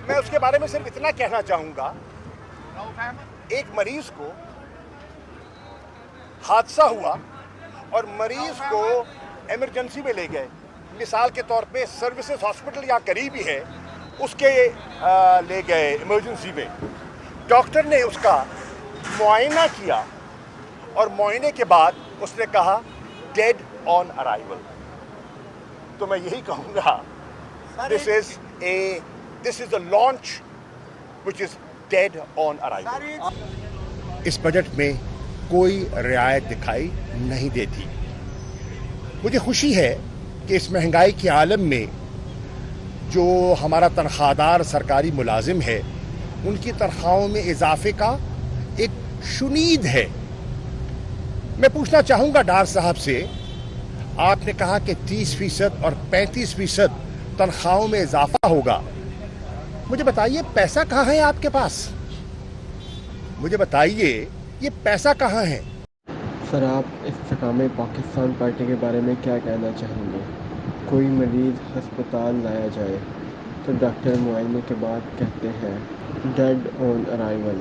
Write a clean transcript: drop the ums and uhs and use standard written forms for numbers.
میں اس کے بارے میں صرف اتنا کہنا چاہوں گا، ایک مریض کو حادثہ ہوا اور مریض کو ایمرجنسی میں لے گئے، مثال کے طور پہ سروسز ہاسپٹل یا قریبی ہے اس کے لے گئے ایمرجنسی میں، ڈاکٹر نے اس کا معائنہ کیا اور معائنے کے بعد اس نے کہا ڈیڈ آن ارائیول. تو میں یہی کہوں گا this is a launch which is dead on arrival. اس بجٹ میں کوئی رعایت دکھائی نہیں دیتی. مجھے خوشی ہے کہ اس مہنگائی کے عالم میں جو ہمارا تنخواہ دار سرکاری ملازم ہے ان کی تنخواہوں میں اضافے کا ایک شنید ہے. میں پوچھنا چاہوں گا ڈار صاحب سے، آپ نے کہا کہ 30% اور 35% تنخواہوں میں اضافہ ہوگا. مجھے بتائیے پیسہ کہاں ہے آپ کے پاس؟ مجھے بتائیے یہ پیسہ کہاں ہے؟ سر، آپ استحکام پاکستان پارٹی کے بارے میں کیا کہنا چاہیں گے؟ کوئی مریض ہسپتال لایا جائے تو ڈاکٹر معائنے کے بعد کہتے ہیں ڈیڈ آن ارائیول.